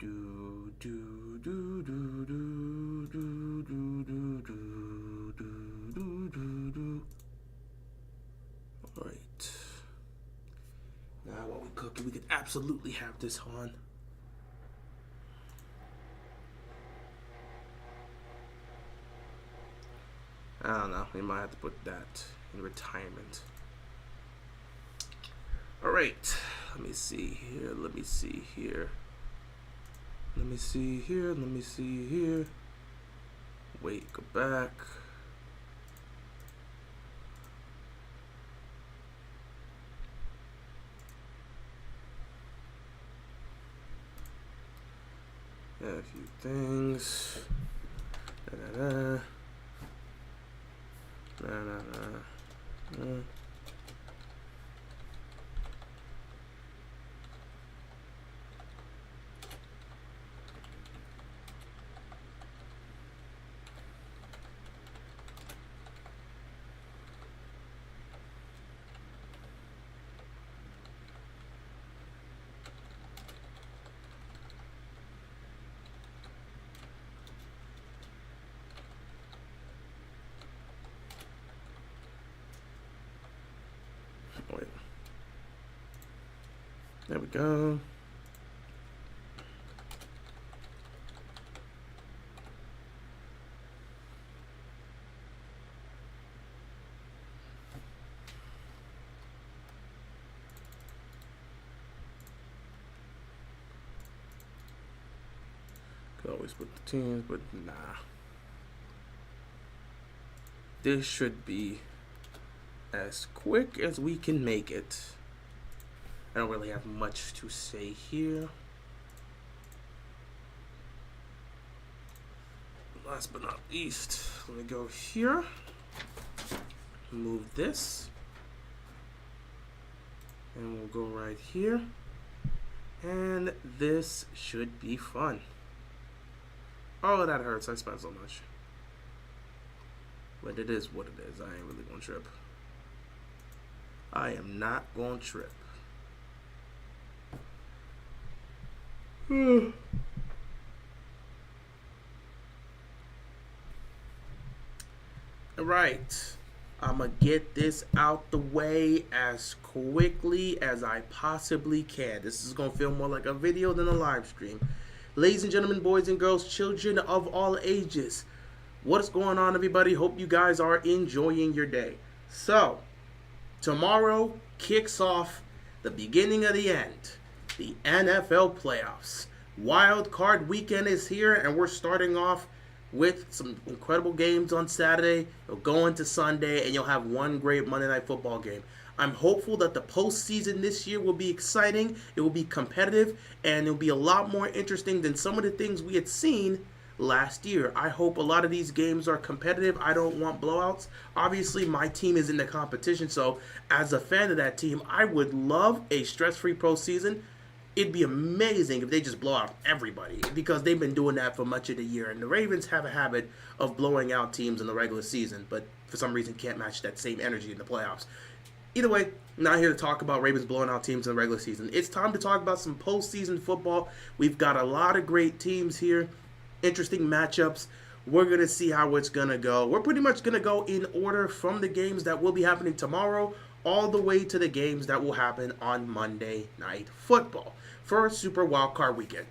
Do do do do do do do do do do do do. All right. Now while we cooking, we could absolutely have this on. I don't know. We might have to put that in retirement. All right. Let me see here. Let me see here. Let me see here. Let me see here. Wait, go back. Add a few things. Da, da, da. Da, da, da. Wait. There we go. Could always put the teams, but nah. This should be as quick as we can make it. I don't really have much to say here. Last but not least, let me go here. Move this. And we'll go right here. And this should be fun. Oh, that hurts. I spent so much. But it is what it is. I ain't really gonna trip. I am not gonna trip. Alright. I'm gonna get this out the way as quickly as I possibly can. This is gonna feel more like a video than a live stream. Ladies and gentlemen, boys and girls, children of all ages, what is going on, everybody? Hope you guys are enjoying your day. So, tomorrow kicks off the beginning of the end, the NFL playoffs. Wildcard weekend is here, and we're starting off with some incredible games on Saturday. You'll go into Sunday, and you'll have one great Monday Night Football game. I'm hopeful that the postseason this year will be exciting, it will be competitive, and it will be a lot more interesting than some of the things we had seen last year. I hope a lot of these games are competitive. I don't want blowouts. Obviously, my team is in the competition, so as a fan of that team, I would love a stress-free postseason. It'd be amazing if they just blow out everybody, because they've been doing that for much of the year, and the Ravens have a habit of blowing out teams in the regular season, but for some reason can't match that same energy in the playoffs. Either way, I'm not here to talk about Ravens blowing out teams in the regular season. It's time to talk about some postseason football. We've got a lot of great teams here, interesting matchups. We're going to see how it's going to go. We're pretty much going to go in order from the games that will be happening tomorrow all the way to the games that will happen on Monday Night Football for Super Wildcard weekend.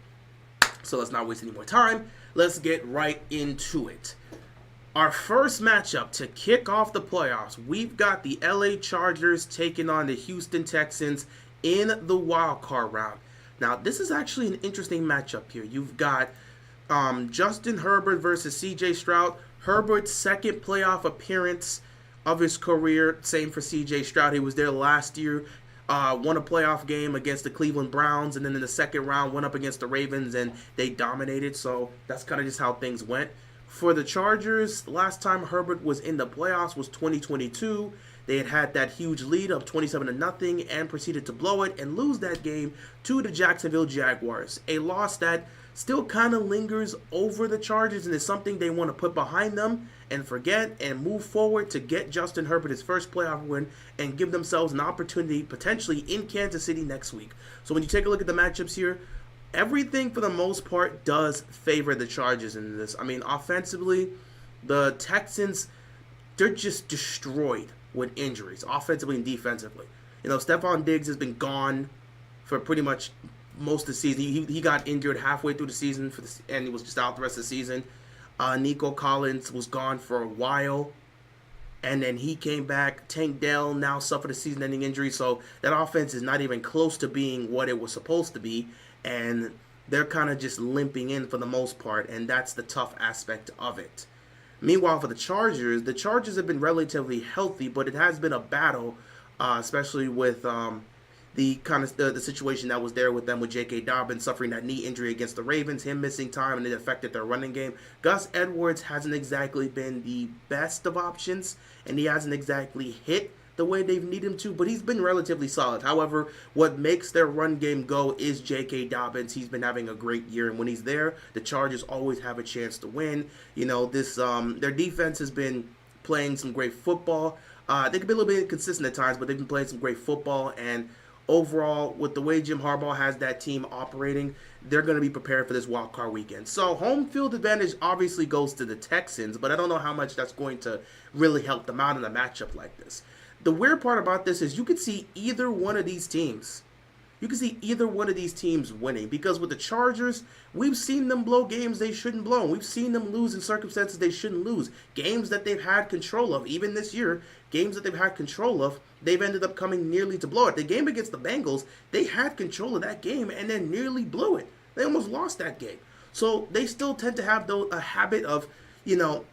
So let's not waste any more time. Let's get right into it. Our first matchup to kick off the playoffs, we've got the LA Chargers taking on the Houston Texans in the wild card round. Now, this is actually an interesting matchup here. You've got Justin Herbert versus CJ Stroud. Herbert's second playoff appearance of his career. Same for CJ Stroud. He was there last year. Won a playoff game against the Cleveland Browns, and then in the second round went up against the Ravens, and they dominated. So that's kind of just how things went. For the Chargers, last time Herbert was in the playoffs was 2022. They had that huge lead of 27-0 and proceeded to blow it and lose that game to the Jacksonville Jaguars. A loss that still kind of lingers over the Chargers and is something they want to put behind them and forget and move forward to get Justin Herbert his first playoff win and give themselves an opportunity potentially in Kansas City next week. So when you take a look at the matchups here, everything for the most part does favor the Chargers in this. I mean, offensively, the Texans, they're just destroyed with injuries, offensively and defensively. You know, Stephon Diggs has been gone for pretty much most of the season. He got injured halfway through the season and he was just out the rest of the season. Nico Collins was gone for a while, and then he came back. Tank Dell now suffered a season-ending injury, so that offense is not even close to being what it was supposed to be, and they're kind of just limping in for the most part, and that's the tough aspect of it. Meanwhile, for the Chargers have been relatively healthy, but it has been a battle, especially with the kind of the situation that was there with them with J.K. Dobbins suffering that knee injury against the Ravens, him missing time, and it affected their running game. Gus Edwards hasn't exactly been the best of options, and he hasn't exactly hit the way they've needed him to, but he's been relatively solid. However, what makes their run game go is J.K. Dobbins. He's been having a great year, and when he's there, the Chargers always have a chance to win. You know, their defense has been playing some great football. They can be a little bit inconsistent at times, but they've been playing some great football, and overall, with the way Jim Harbaugh has that team operating, they're going to be prepared for this wild card weekend. So home field advantage obviously goes to the Texans, but I don't know how much that's going to really help them out in a matchup like this. The weird part about this is you could see either one of these teams. You can see either one of these teams winning, because with the Chargers, we've seen them blow games they shouldn't blow. We've seen them lose in circumstances they shouldn't lose. Games that they've had control of, even this year, games that they've had control of, they've ended up coming nearly to blow it. The game against the Bengals, they had control of that game and then nearly blew it. They almost lost that game. So they still tend to have a habit of, you know,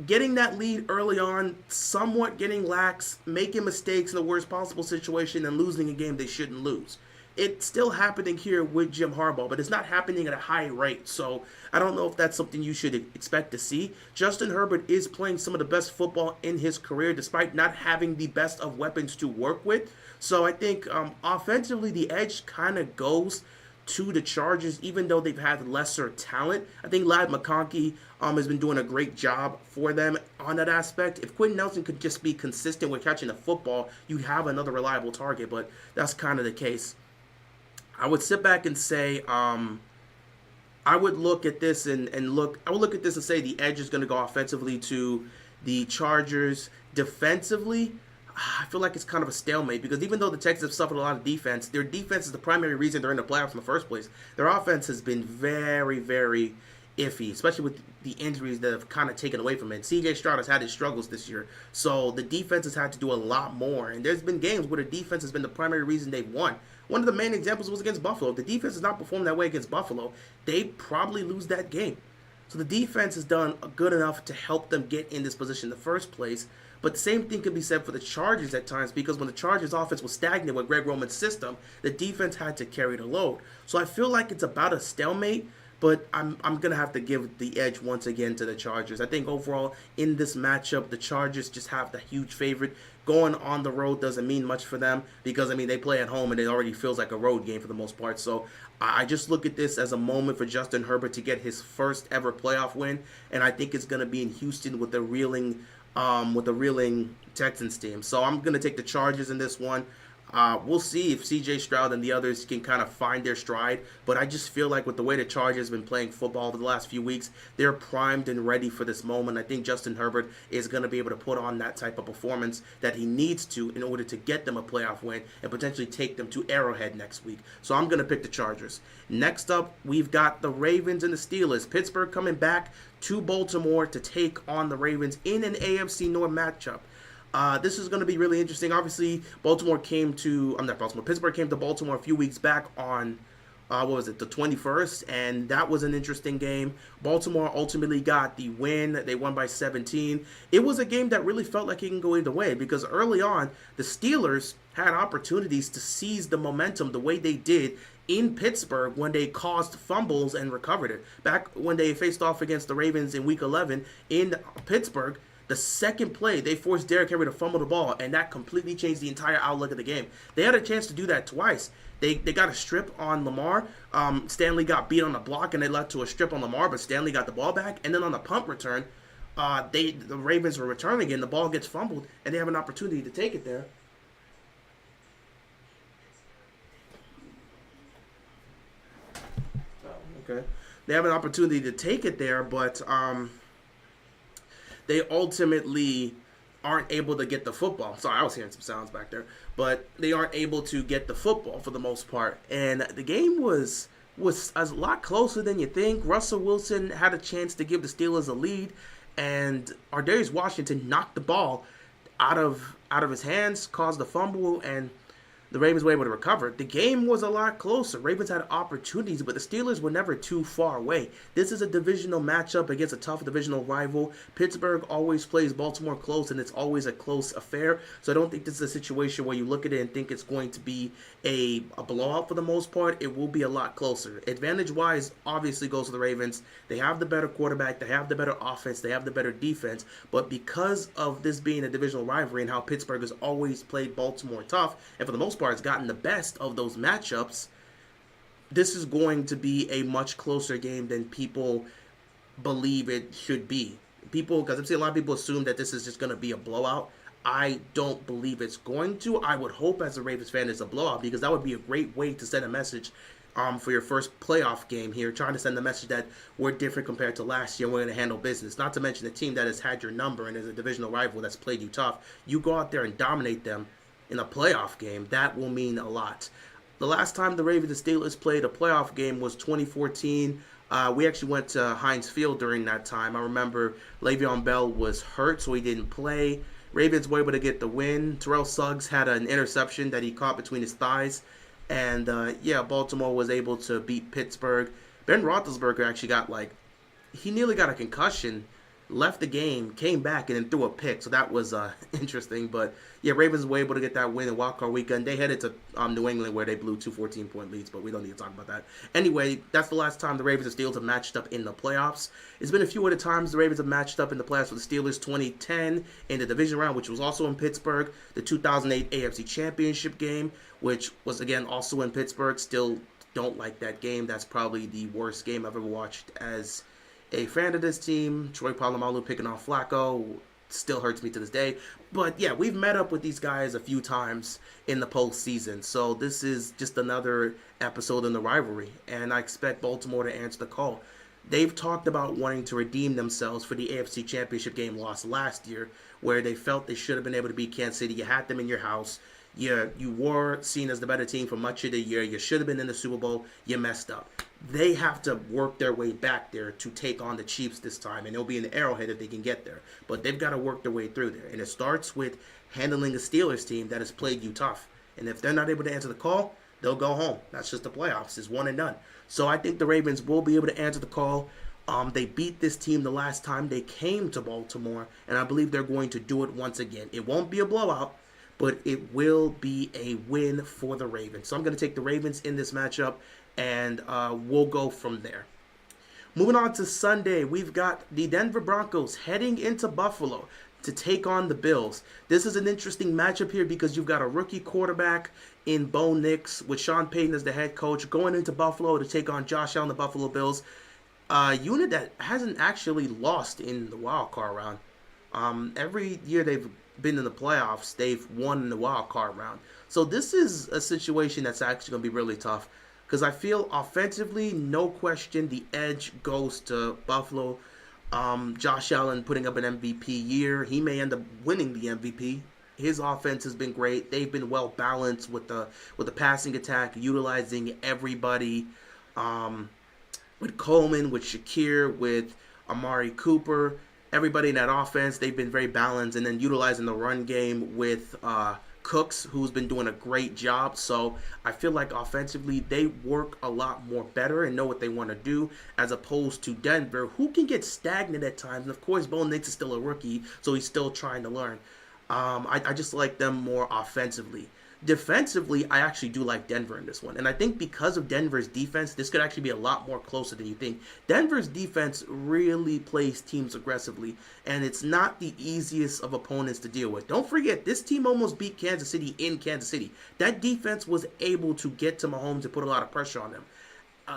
getting that lead early on, somewhat getting lax, making mistakes in the worst possible situation, and losing a game they shouldn't lose. It's still happening here with Jim Harbaugh, but it's not happening at a high rate. So I don't know if that's something you should expect to see. Justin Herbert is playing some of the best football in his career, despite not having the best of weapons to work with. So I think offensively, the edge kind of goes to the Chargers, even though they've had lesser talent. I think Ladd McConkey has been doing a great job for them on that aspect. If Quentin Nelson could just be consistent with catching the football, you'd have another reliable target, but that's kind of the case. I would sit back and say, I would look at this and say the edge is going to go offensively to the Chargers. Defensively, I feel like it's kind of a stalemate, because even though the Texans have suffered a lot of defense, their defense is the primary reason they're in the playoffs in the first place. Their offense has been very, very iffy, especially with the injuries that have kind of taken away from it. C.J. Stroud has had his struggles this year, so the defense has had to do a lot more. And there's been games where the defense has been the primary reason they've won. One of the main examples was against Buffalo. If the defense does not perform that way against Buffalo, they probably lose that game. So the defense has done good enough to help them get in this position in the first place. But the same thing could be said for the Chargers at times, because when the Chargers offense was stagnant with Greg Roman's system, the defense had to carry the load. So I feel like it's about a stalemate, but I'm going to have to give the edge once again to the Chargers. I think overall in this matchup, the Chargers just have the huge favorite. Going on the road doesn't mean much for them, because, I mean, they play at home and it already feels like a road game for the most part. So I just look at this as a moment for Justin Herbert to get his first ever playoff win, and I think it's going to be in Houston with the reeling Texans team. So I'm going to take the Chargers in this one. We'll see if C.J. Stroud and the others can kind of find their stride, but I just feel like with the way the Chargers have been playing football over the last few weeks, they're primed and ready for this moment. I think Justin Herbert is going to be able to put on that type of performance that he needs to in order to get them a playoff win and potentially take them to Arrowhead next week. So I'm going to pick the Chargers. Next up, we've got the Ravens and the Steelers. Pittsburgh coming back to Baltimore to take on the Ravens in an AFC North matchup. This is going to be really interesting. Obviously, Pittsburgh came to Baltimore a few weeks back on, the 21st, and that was an interesting game. Baltimore ultimately got the win. They won by 17. It was a game that really felt like it can go either way, because early on, the Steelers had opportunities to seize the momentum the way they did in Pittsburgh when they caused fumbles and recovered it. Back when they faced off against the Ravens in Week 11 in Pittsburgh, the second play, they forced Derrick Henry to fumble the ball, and that completely changed the entire outlook of the game. They had a chance to do that twice. They got a strip on Lamar. Stanley got beat on the block, and they led to a strip on Lamar, but Stanley got the ball back. And then on the punt return, the Ravens were returning again. The ball gets fumbled, and they have an opportunity to take it there. Okay. They have an opportunity to take it there, but they ultimately aren't able to get the football. Sorry, I was hearing some sounds back there, but they aren't able to get the football for the most part. And the game was a lot closer than you think. Russell Wilson had a chance to give the Steelers a lead, and Ardarius Washington knocked the ball out of his hands, caused a fumble, and the Ravens were able to recover. The game was a lot closer. Ravens had opportunities, but the Steelers were never too far away. This is a divisional matchup against a tough divisional rival. Pittsburgh always plays Baltimore close, and it's always a close affair. So I don't think this is a situation where you look at it and think it's going to be a blowout for the most part. It will be a lot closer. Advantage-wise, obviously goes to the Ravens. They have the better quarterback. They have the better offense. They have the better defense. But because of this being a divisional rivalry and how Pittsburgh has always played Baltimore tough, and for the most part, has gotten the best of those matchups, this is going to be a much closer game than people believe it should be. Because I've seen a lot of people assume that this is just going to be a blowout. I don't believe it's going to. I would hope as a Ravens fan it's a blowout, because that would be a great way to send a message for your first playoff game here, trying to send the message that we're different compared to last year and we're going to handle business. Not to mention the team that has had your number and is a divisional rival that's played you tough. You go out there and dominate them in a playoff game, that will mean a lot. The last time the Ravens and Steelers played a playoff game was 2014. We actually went to Heinz Field during that time. I remember Le'Veon Bell was hurt, so he didn't play. Ravens were able to get the win. Terrell Suggs had an interception that he caught between his thighs. And, Baltimore was able to beat Pittsburgh. Ben Roethlisberger actually he nearly got a concussion, left the game, came back, and then threw a pick. So that was interesting. But, yeah, Ravens were able to get that win in Wildcard weekend. They headed to New England, where they blew 2 14-point leads, but we don't need to talk about that. Anyway, that's the last time the Ravens and Steelers have matched up in the playoffs. It's been a few other times the Ravens have matched up in the playoffs with the Steelers. 2010 in the division round, which was also in Pittsburgh. The 2008 AFC Championship game, which was, again, also in Pittsburgh. Still don't like that game. That's probably the worst game I've ever watched as a fan of this team. Troy Polamalu picking off Flacco still hurts me to this day. But yeah, we've met up with these guys a few times in the postseason. So this is just another episode in the rivalry. And I expect Baltimore to answer the call. They've talked about wanting to redeem themselves for the AFC Championship game lost last year, where they felt they should have been able to beat Kansas City. You had them in your house. You were seen as the better team for much of the year. You should have been in the Super Bowl. You messed up. They have to work their way back there to take on the Chiefs this time, and it'll be in the Arrowhead if they can get there. But they've got to work their way through there, and it starts with handling a Steelers team that has played you tough. And if they're not able to answer the call, they'll go home. That's just the playoffs. It's one and done. So I think the Ravens will be able to answer the call. They beat this team the last time they came to Baltimore, and I believe they're going to do it once again. It won't be a blowout, but it will be a win for the Ravens. So I'm going to take the Ravens in this matchup, and we'll go from there. Moving on to Sunday, we've got the Denver Broncos heading into Buffalo to take on the Bills. This is an interesting matchup here because you've got a rookie quarterback in Bo Nix with Sean Payton as the head coach going into Buffalo to take on Josh Allen, the Buffalo Bills. A unit that hasn't actually lost in the wild card round. Every year they've been in the playoffs, they've won in the wild card round. So this is a situation that's actually going to be really tough because I feel offensively, no question, the edge goes to Buffalo. Josh Allen putting up an MVP year. He may end up winning the MVP. His offense has been great. They've been well balanced with the passing attack, utilizing everybody. With Coleman, with Shakir, with Amari Cooper, everybody in that offense, they've been very balanced. And then utilizing the run game with Cooks, who's been doing a great job. So I feel like offensively, they work a lot more better and know what they want to do, as opposed to Denver, who can get stagnant at times. And of course, Bo Nix is still a rookie, so he's still trying to learn. I just like them more offensively. Defensively, I actually do like Denver in this one. And I think because of Denver's defense, this could actually be a lot more closer than you think. Denver's defense really plays teams aggressively, and it's not the easiest of opponents to deal with. Don't forget, this team almost beat Kansas City in Kansas City. That defense was able to get to Mahomes and put a lot of pressure on them.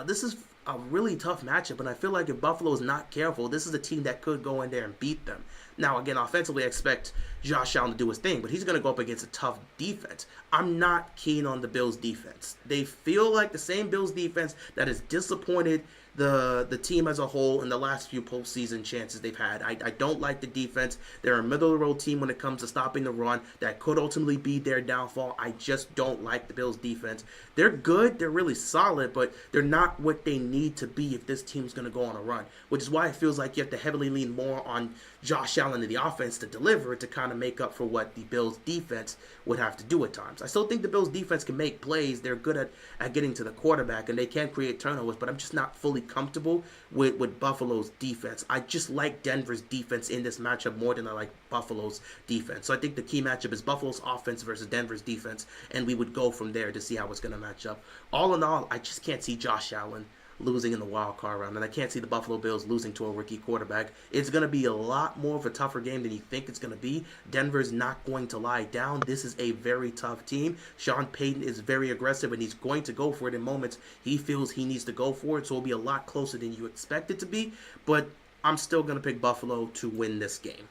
This is a really tough matchup, and I feel like if Buffalo is not careful, this is a team that could go in there and beat them. Now, again, offensively, I expect Josh Allen to do his thing, but he's going to go up against a tough defense. I'm not keen on the Bills' defense. They feel like the same Bills' defense that has disappointed the team as a whole in the last few postseason chances they've had. I don't like the defense. They're a middle-of-the-road team when it comes to stopping the run. That could ultimately be their downfall. I just don't like the Bills' defense. They're good. They're really solid, but they're not what they need to be if this team's going to go on a run, which is why it feels like you have to heavily lean more on Josh Allen and the offense to deliver to kind of make up for what the Bills' defense would have to do at times. I still think the Bills' defense can make plays. They're good at getting to the quarterback, and they can create turnovers, but I'm just not fully comfortable with Buffalo's defense. I just like Denver's defense in this matchup more than I like Buffalo's defense. So I think the key matchup is Buffalo's offense versus Denver's defense, and we would go from there to see how it's going to match up. All in all, I just can't see Josh Allen losing in the wild card round, and I can't see the Buffalo Bills losing to a rookie quarterback. It's going to be a lot more of a tougher game than you think it's going to be. Denver's not going to lie down. This is a very tough team. Sean Payton is very aggressive, and he's going to go for it in moments he feels he needs to go for it, so it'll be a lot closer than you expect it to be, but I'm still going to pick Buffalo to win this game.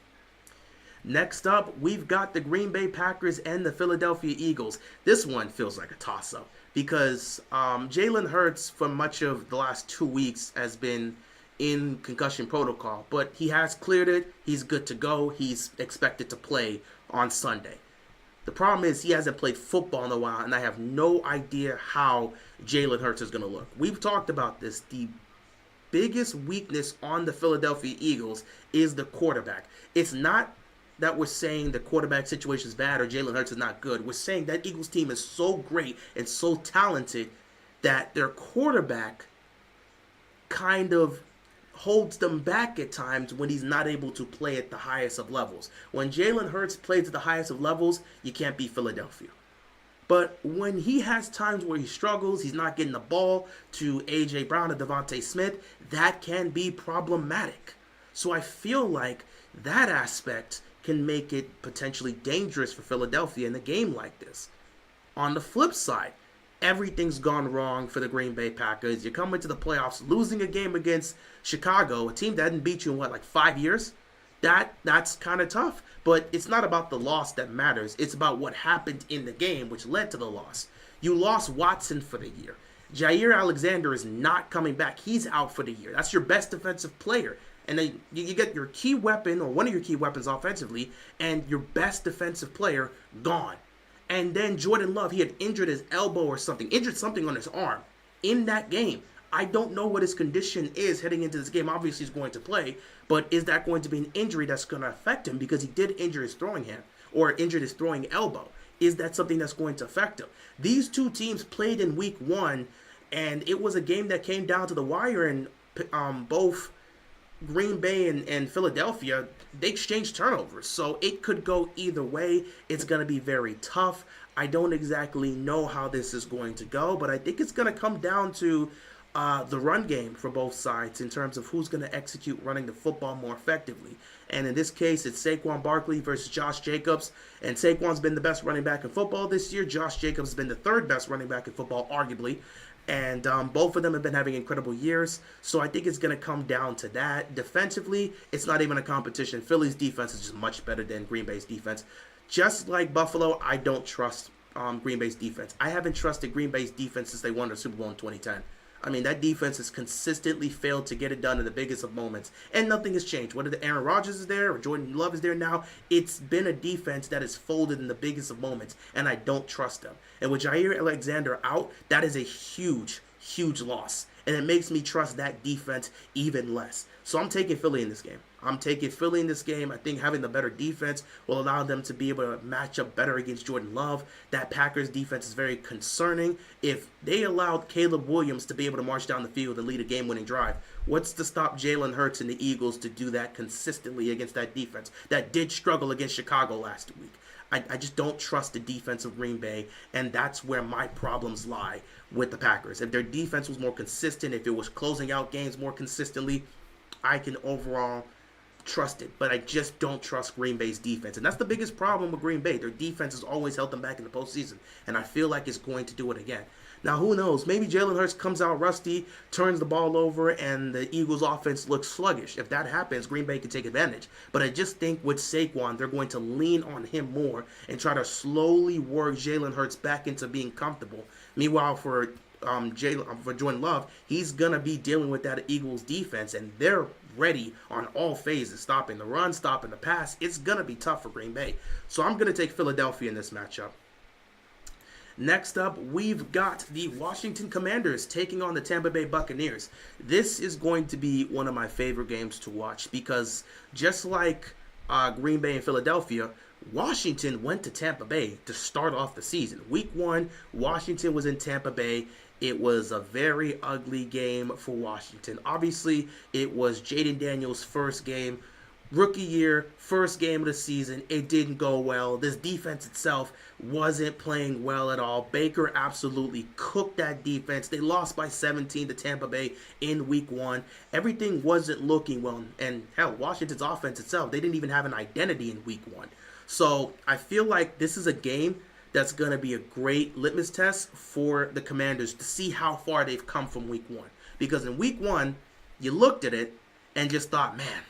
Next up, we've got the Green Bay Packers and the Philadelphia Eagles. This one feels like a toss-up because Jalen Hurts, for much of the last 2 weeks, has been in concussion protocol, but he has cleared it. He's good to go. He's expected to play on Sunday. The problem is he hasn't played football in a while, and I have no idea how Jalen Hurts is going to look. We've talked about this. The biggest weakness on the Philadelphia Eagles is the quarterback. It's not that we're saying the quarterback situation is bad or Jalen Hurts is not good. We're saying that Eagles team is so great and so talented that their quarterback kind of holds them back at times when he's not able to play at the highest of levels. When Jalen Hurts plays at the highest of levels, you can't beat Philadelphia. But when he has times where he struggles, he's not getting the ball to A.J. Brown or Devontae Smith, that can be problematic. So I feel like that aspect can make it potentially dangerous for Philadelphia in a game like this. On the flip side, everything's gone wrong for the Green Bay Packers. You come into the playoffs losing a game against Chicago, a team that hadn't beat you in, 5 years? That's kind of tough. But it's not about the loss that matters. It's about what happened in the game, which led to the loss. You lost Watson for the year. Jair Alexander is not coming back. He's out for the year. That's your best defensive player. And then you get your key weapon, or one of your key weapons offensively, and your best defensive player gone. And then Jordan Love, he had injured his elbow or something, injured something on his arm in that game. I don't know what his condition is heading into this game. Obviously, he's going to play, but is that going to be an injury that's going to affect him? Because he did injure his throwing hand or injured his throwing elbow. Is that something that's going to affect him? These two teams played in week one, and it was a game that came down to the wire, and both Green Bay and Philadelphia, they exchanged turnovers. So it could go either way. It's going to be very tough. I don't exactly know how this is going to go, but I think it's going to come down to the run game for both sides in terms of who's going to execute running the football more effectively. And in this case, it's Saquon Barkley versus Josh Jacobs. And Saquon's been the best running back in football this year. Josh Jacobs has been the third best running back in football, arguably. And both of them have been having incredible years. So I think it's going to come down to that. Defensively, it's not even a competition. Philly's defense is just much better than Green Bay's defense. Just like Buffalo, I don't trust Green Bay's defense. I haven't trusted Green Bay's defense since they won the Super Bowl in 2010. I mean, that defense has consistently failed to get it done in the biggest of moments. And nothing has changed. Whether Aaron Rodgers is there or Jordan Love is there now, it's been a defense that has folded in the biggest of moments, and I don't trust them. And with Jair Alexander out, that is a huge, huge loss. And it makes me trust that defense even less. So I'm taking Philly in this game. I'm taking Philly in this game. I think having the better defense will allow them to be able to match up better against Jordan Love. That Packers defense is very concerning. If they allowed Caleb Williams to be able to march down the field and lead a game-winning drive, what's to stop Jalen Hurts and the Eagles to do that consistently against that defense that did struggle against Chicago last week? I just don't trust the defense of Green Bay, and that's where my problems lie with the Packers. If their defense was more consistent, if it was closing out games more consistently, I can overall trust it. But I just don't trust Green Bay's defense. And that's the biggest problem with Green Bay. Their defense has always held them back in the postseason, and I feel like it's going to do it again. Now, who knows? Maybe Jalen Hurts comes out rusty, turns the ball over, and the Eagles' offense looks sluggish. If that happens, Green Bay can take advantage. But I just think with Saquon, they're going to lean on him more and try to slowly work Jalen Hurts back into being comfortable. Meanwhile, for Jordan Love, he's gonna be dealing with that Eagles defense, and they're ready on all phases, stopping the run, stopping the pass. It's gonna be tough for Green Bay. So I'm gonna take Philadelphia in this matchup. Next up, we've got the Washington Commanders taking on the Tampa Bay Buccaneers. This is going to be one of my favorite games to watch because just like Green Bay and Philadelphia, Washington went to Tampa Bay to start off the season. Week 1, Washington was in Tampa Bay. It was a very ugly game for Washington. Obviously, it was Jaden Daniels' first game. Rookie year, first game of the season, it didn't go well. This defense itself wasn't playing well at all. Baker absolutely cooked that defense. They lost by 17 to Tampa Bay in week 1. Everything wasn't looking well. And hell, Washington's offense itself, they didn't even have an identity in week 1. So I feel like this is a game that's going to be a great litmus test for the Commanders to see how far they've come from week 1. Because in week 1, you looked at it and just thought, man,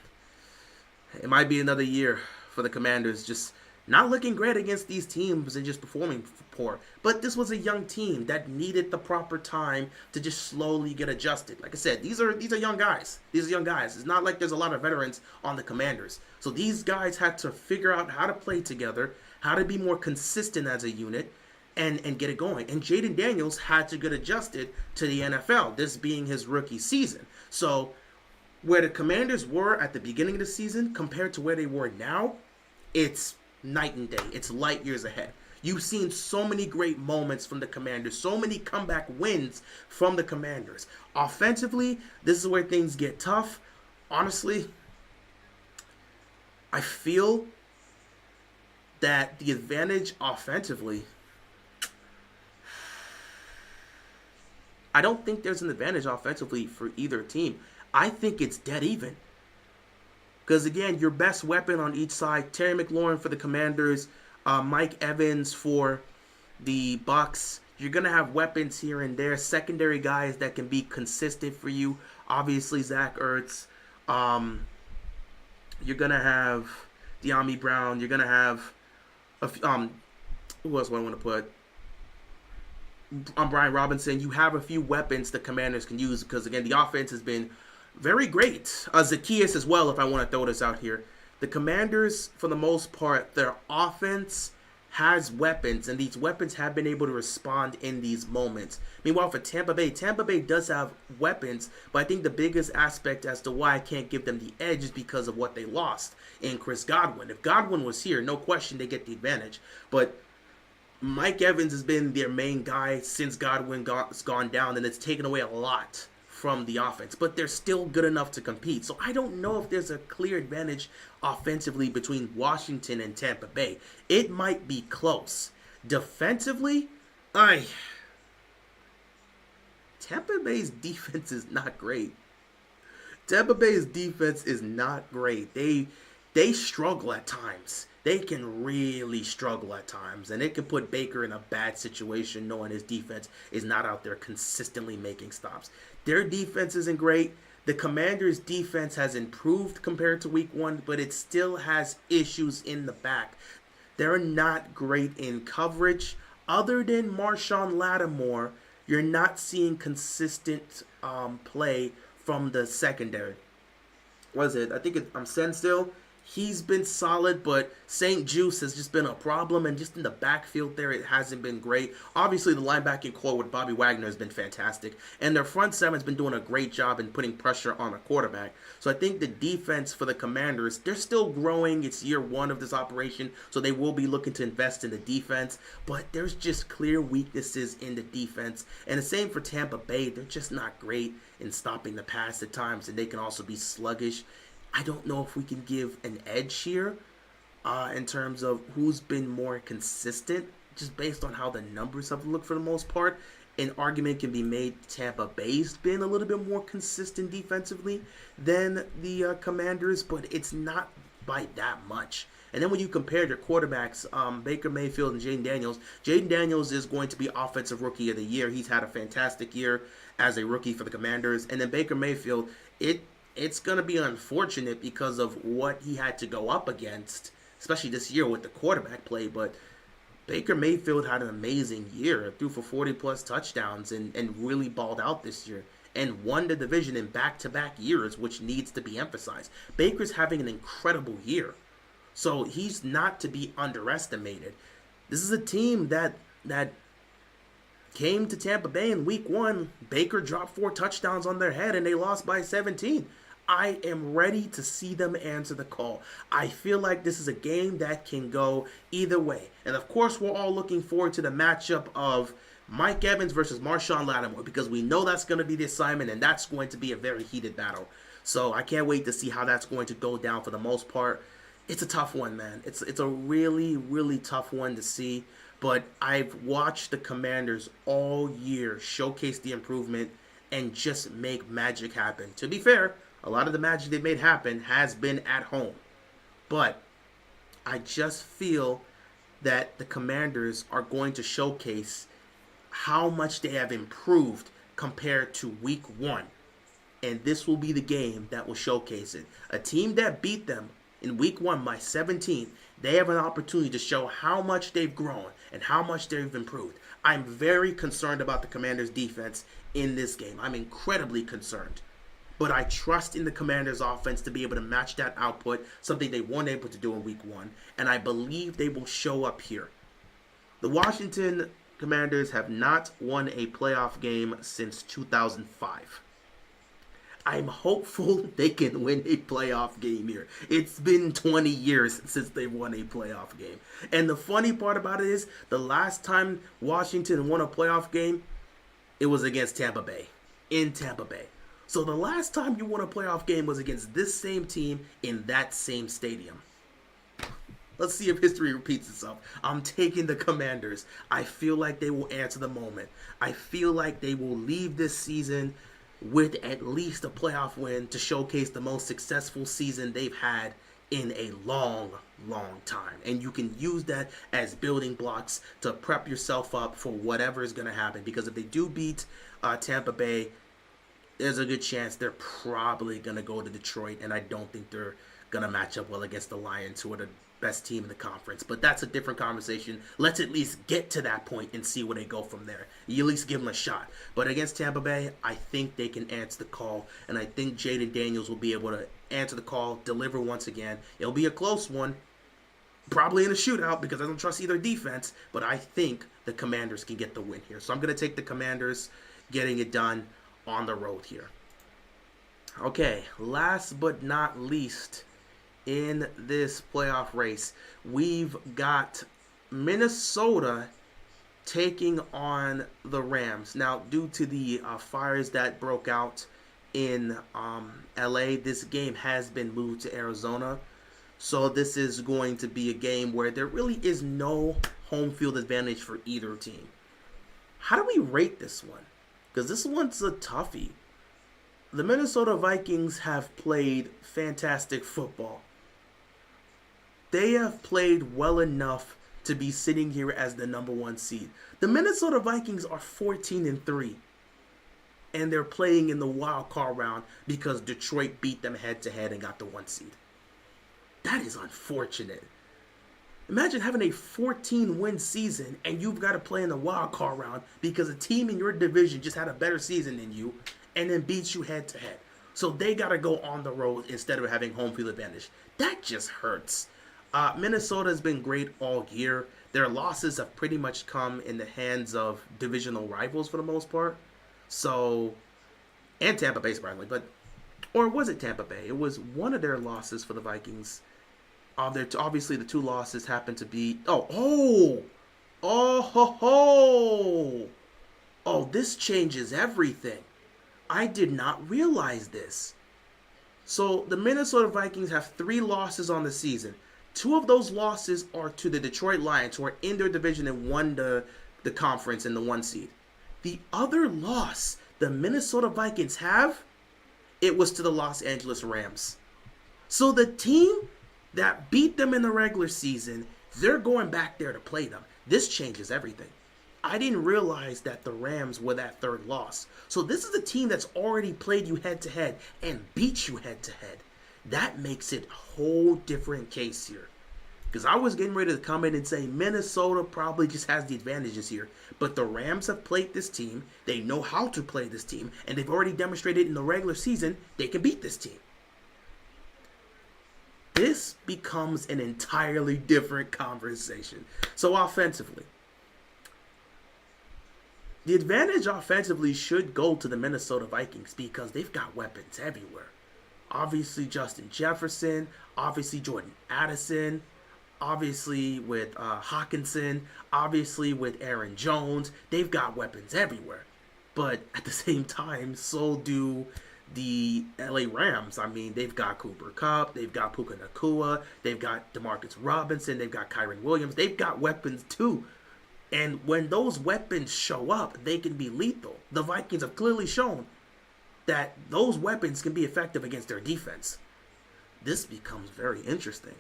it might be another year for the Commanders, just not looking great against these teams and just performing poor. But this was a young team that needed the proper time to just slowly get adjusted. Like I said, these are young guys. These are young guys. It's not like there's a lot of veterans on the Commanders. So these guys had to figure out how to play together, how to be more consistent as a unit, and get it going. And Jaden Daniels had to get adjusted to the NFL, this being his rookie season. So where the Commanders were at the beginning of the season compared to where they were now, it's night and day. It's light years ahead. You've seen so many great moments from the Commanders, so many comeback wins from the Commanders. Offensively, this is where things get tough. Honestly, I feel that the advantage offensively, I don't think there's an advantage offensively for either team. I think it's dead even. Because, again, your best weapon on each side, Terry McLaurin for the Commanders, Mike Evans for the Bucks. You're going to have weapons here and there, secondary guys that can be consistent for you. Obviously, Zach Ertz. You're going to have De'Ami Brown. You're going to have, who else do I want to put? Brian Robinson. You have a few weapons the Commanders can use because, again, the offense has been very great. Zacchaeus as well, if I want to throw this out here. The Commanders, for the most part, their offense has weapons, and these weapons have been able to respond in these moments. Meanwhile, for Tampa Bay does have weapons, but I think the biggest aspect as to why I can't give them the edge is because of what they lost in Chris Godwin. If Godwin was here, no question they get the advantage. But Mike Evans has been their main guy since Godwin has gone down, and it's taken away a lot from the offense, but they're still good enough to compete. So I don't know if there's a clear advantage offensively between Washington and Tampa Bay. It might be close. Defensively, Tampa Bay's defense is not great. Tampa Bay's defense is not great. They struggle at times. They can really struggle at times, and it can put Baker in a bad situation knowing his defense is not out there consistently making stops. Their defense isn't great. The Commanders' defense has improved compared to week 1, but it still has issues in the back. They're not great in coverage. Other than Marshawn Lattimore, you're not seeing consistent play from the secondary. What is it? I think I'm Senstill. He's been solid, but St. Juice has just been a problem, and just in the backfield there, it hasn't been great. Obviously, the linebacking core with Bobby Wagner has been fantastic, and their front seven's been doing a great job in putting pressure on a quarterback. So I think the defense for the Commanders, they're still growing. It's year 1 of this operation, so they will be looking to invest in the defense, but there's just clear weaknesses in the defense. And the same for Tampa Bay. They're just not great in stopping the pass at times, and they can also be sluggish. I don't know if we can give an edge here in terms of who's been more consistent, just based on how the numbers have looked for the most part. An argument can be made Tampa Bay's been a little bit more consistent defensively than the Commanders, but it's not by that much. And then when you compare their quarterbacks, Baker Mayfield and Jaden Daniels is going to be Offensive Rookie of the Year. He's had a fantastic year as a rookie for the Commanders. And then Baker Mayfield, it's going to be unfortunate because of what he had to go up against, especially this year with the quarterback play. But Baker Mayfield had an amazing year, threw for 40-plus touchdowns and really balled out this year and won the division in back-to-back years, which needs to be emphasized. Baker's having an incredible year, so he's not to be underestimated. This is a team that came to Tampa Bay in week 1. Baker dropped 4 touchdowns on their head, and they lost by 17. I am ready to see them answer the call. I feel like this is a game that can go either way. And of course, we're all looking forward to the matchup of Mike Evans versus Marshawn Lattimore, because we know that's going to be the assignment, and that's going to be a very heated battle. So I can't wait to see how that's going to go down for the most part. It's a tough one, man. It's a really, really tough one to see. But I've watched the Commanders all year showcase the improvement and just make magic happen. To be fair, a lot of the magic they've made happen has been at home. But I just feel that the Commanders are going to showcase how much they have improved compared to week 1. And this will be the game that will showcase it. A team that beat them in week 1 by 17, they have an opportunity to show how much they've grown and how much they've improved. I'm very concerned about the Commanders' defense in this game. I'm incredibly concerned. But I trust in the Commanders' offense to be able to match that output, something they weren't able to do in week 1. And I believe they will show up here. The Washington Commanders have not won a playoff game since 2005. I'm hopeful they can win a playoff game here. It's been 20 years since they won a playoff game. And the funny part about it is, the last time Washington won a playoff game, it was against Tampa Bay, in Tampa Bay. So the last time you won a playoff game was against this same team in that same stadium. Let's see if history repeats itself. I'm taking the Commanders. I feel like they will answer the moment. I feel like they will leave this season with at least a playoff win to showcase the most successful season they've had in a long, long time. And you can use that as building blocks to prep yourself up for whatever is going to happen. Because if they do beat Tampa Bay, there's a good chance they're probably going to go to Detroit. And I don't think they're going to match up well against the Lions, who are the best team in the conference. But that's a different conversation. Let's at least get to that point and see where they go from there. You at least give them a shot. But against Tampa Bay, I think they can answer the call. And I think Jaden Daniels will be able to answer the call, deliver once again. It'll be a close one. Probably in a shootout because I don't trust either defense. But I think the Commanders can get the win here. So I'm going to take the Commanders getting it done on the road here. Okay, last but not least, in this playoff race, we've got Minnesota taking on the Rams. Now, due to the fires that broke out in LA, this game has been moved to Arizona. So this is going to be a game where there really is no home field advantage for either team. How do we rate this one? Because this one's a toughie. The Minnesota Vikings have played fantastic football. They have played well enough to be sitting here as the number 1 seed. The Minnesota Vikings are 14-3. And they're playing in the wild card round because Detroit beat them head-to-head and got the 1 seed. That is unfortunate. Imagine having a 14-win season and you've got to play in the wild card round because a team in your division just had a better season than you and then beats you head-to-head. So they got to go on the road instead of having home field advantage. That just hurts. Minnesota has been great all year. Their losses have pretty much come in the hands of divisional rivals for the most part. So, and Tampa Bay, surprisingly, or was it Tampa Bay? It was one of their losses for the Vikings. Obviously, the 2 losses happened to be, oh, this changes everything. I did not realize this. So the Minnesota Vikings have 3 losses on the season. 2 of those losses are to the Detroit Lions, who are in their division and won the conference in the 1 seed. The other loss the Minnesota Vikings have, it was to the Los Angeles Rams. So the team that beat them in the regular season, they're going back there to play them. This changes everything. I didn't realize that the Rams were that third loss. So this is a team that's already played you head to head and beat you head to head. That makes it a whole different case here. Because I was getting ready to come in and say Minnesota probably just has the advantages here. But the Rams have played this team. They know how to play this team. And they've already demonstrated in the regular season they can beat this team. This becomes an entirely different conversation. So offensively, the advantage offensively should go to the Minnesota Vikings because they've got weapons everywhere. Obviously Justin Jefferson, obviously Jordan Addison, obviously with Hawkinson, obviously with Aaron Jones. They've got weapons everywhere. But at the same time, so do the LA Rams. I mean, they've got Cooper Kupp, they've got Puka Nacua, they've got Demarcus Robinson, they've got Kyren Williams. They've got weapons too. And when those weapons show up, they can be lethal. The Vikings have clearly shown that those weapons can be effective against their defense. This becomes very interesting.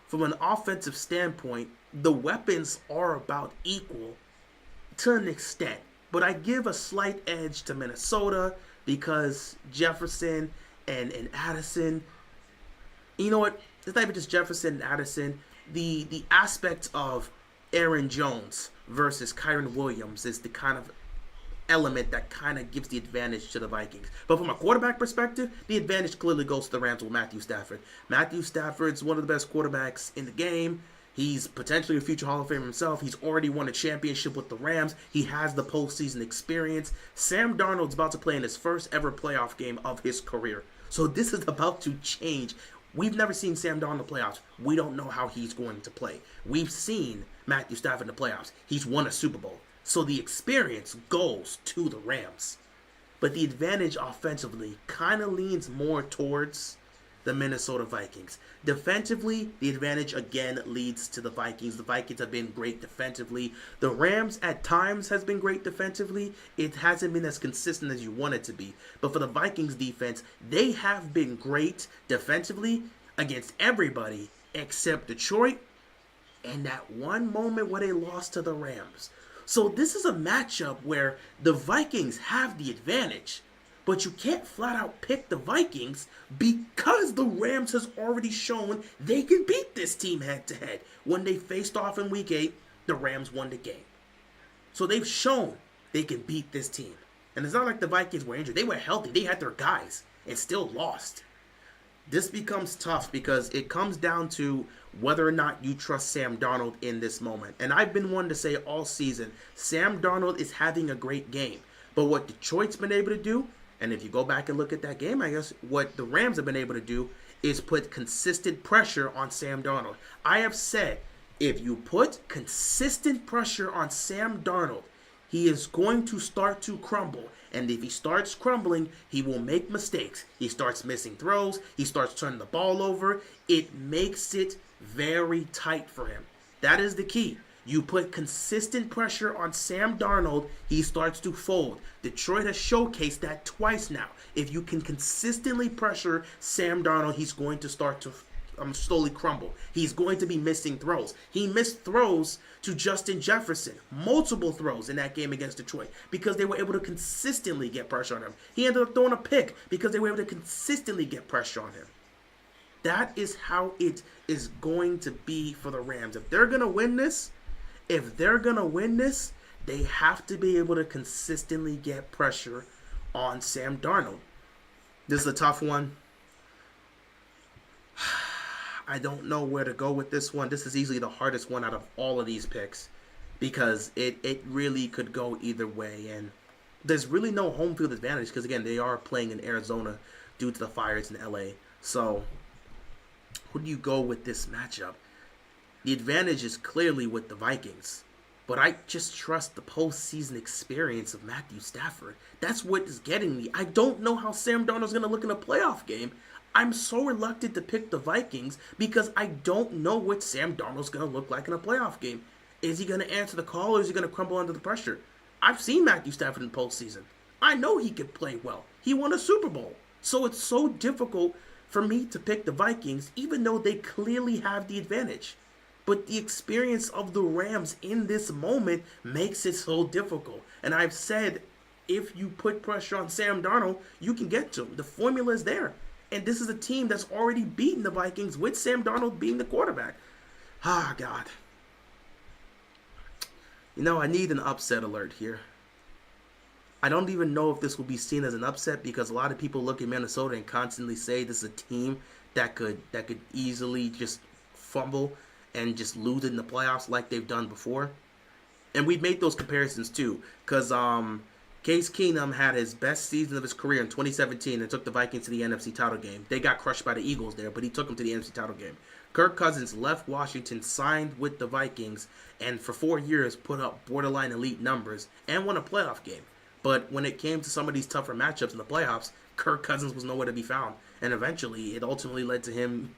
From an offensive standpoint, the weapons are about equal to an extent. But I give a slight edge to Minnesota because Jefferson and Addison, you know what? It's not even just Jefferson and Addison. The aspect of Aaron Jones versus Kyren Williams is the kind of element that kind of gives the advantage to the Vikings. But from a quarterback perspective, the advantage clearly goes to the Rams with Matthew Stafford. Matthew Stafford's one of the best quarterbacks in the game. He's potentially a future Hall of Famer himself. He's already won a championship with the Rams. He has the postseason experience. Sam Darnold's about to play in his first ever playoff game of his career. So this is about to change. We've never seen Sam Darnold in the playoffs. We don't know how he's going to play. We've seen Matthew Stafford in the playoffs. He's won a Super Bowl. So the experience goes to the Rams. But the advantage offensively kind of leans more towards the Minnesota Vikings. Defensively, the advantage again leads to the Vikings. The Vikings have been great defensively. The Rams at times has been great defensively. It hasn't been as consistent as you want it to be. But for the Vikings defense, they have been great defensively against everybody except Detroit and that one moment where they lost to the Rams. So this is a matchup where the Vikings have the advantage. But you can't flat out pick the Vikings because the Rams has already shown they can beat this team head to head. When they faced off in week 8, the Rams won the game. So they've shown they can beat this team. And it's not like the Vikings were injured. They were healthy. They had their guys and still lost. This becomes tough because it comes down to whether or not you trust Sam Darnold in this moment. And I've been one to say all season, Sam Darnold is having a great game. But what Detroit's been able to do, and if you go back and look at that game, I guess what the Rams have been able to do is put consistent pressure on Sam Darnold. I have said, if you put consistent pressure on Sam Darnold, he is going to start to crumble. And if he starts crumbling, he will make mistakes. He starts missing throws. He starts turning the ball over. It makes it very tight for him. That is the key. You put consistent pressure on Sam Darnold, he starts to fold. Detroit has showcased that twice now. If you can consistently pressure Sam Darnold, he's going to start to slowly crumble. He's going to be missing throws. He missed throws to Justin Jefferson, multiple throws in that game against Detroit because they were able to consistently get pressure on him. He ended up throwing a pick because they were able to consistently get pressure on him. That is how it is going to be for the Rams. If they're going to win this, they have to be able to consistently get pressure on Sam Darnold. This is a tough one. I don't know where to go with this one. This is easily the hardest one out of all of these picks because it really could go either way. And there's really no home field advantage because, again, they are playing in Arizona due to the fires in LA. So who do you go with this matchup? The advantage is clearly with the Vikings, but I just trust the postseason experience of Matthew Stafford. That's what is getting me. I don't know how Sam Darnold's going to look in a playoff game. I'm so reluctant to pick the Vikings because I don't know what Sam Darnold's going to look like in a playoff game. Is he going to answer the call or is he going to crumble under the pressure? I've seen Matthew Stafford in postseason. I know he can play well. He won a Super Bowl. So it's so difficult for me to pick the Vikings, even though they clearly have the advantage. But the experience of the Rams in this moment makes it so difficult. And I've said, if you put pressure on Sam Darnold, you can get to him. The formula is there. And this is a team that's already beaten the Vikings with Sam Darnold being the quarterback. Ah, God. You know, I need an upset alert here. I don't even know if this will be seen as an upset because a lot of people look at Minnesota and constantly say this is a team that could easily just fumble and just lose in the playoffs like they've done before. And we've made those comparisons too, because Case Keenum had his best season of his career in 2017 and took the Vikings to the NFC title game. They got crushed by the Eagles there, but he took them to the NFC title game. Kirk Cousins left Washington, signed with the Vikings, and for 4 years put up borderline elite numbers and won a playoff game. But when it came to some of these tougher matchups in the playoffs, Kirk Cousins was nowhere to be found. And eventually, it ultimately led to him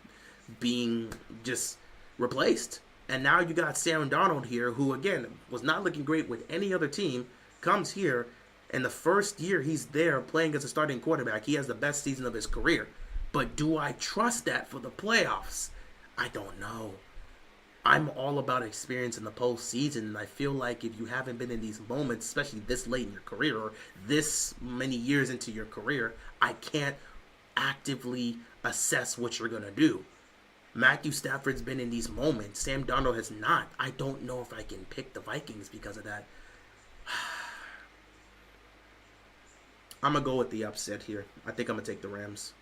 being just replaced. And now you got Sam Darnold here, who, again, was not looking great with any other team, comes here, and the first year he's there playing as a starting quarterback, he has the best season of his career. But do I trust that for the playoffs? I don't know. I'm all about experience in the postseason, and I feel like if you haven't been in these moments, especially this late in your career or this many years into your career, I can't actively assess what you're going to do. Matthew Stafford's been in these moments. Sam Darnold has not. I don't know if I can pick the Vikings because of that. I'm going to go with the upset here. I think I'm going to take the Rams.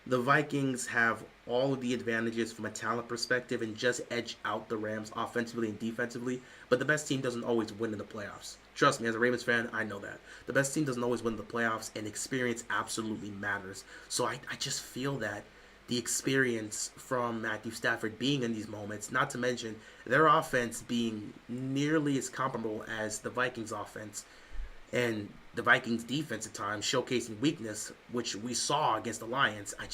The Vikings have all of the advantages from a talent perspective and just edge out the Rams offensively and defensively, but the best team doesn't always win in the playoffs. Trust me, as a Ravens fan, I know that. The best team doesn't always win the playoffs, and experience absolutely matters. So I just feel that the experience from Matthew Stafford being in these moments, not to mention their offense being nearly as comparable as the Vikings offense, and the Vikings defense at times showcasing weakness, which we saw against the Lions. I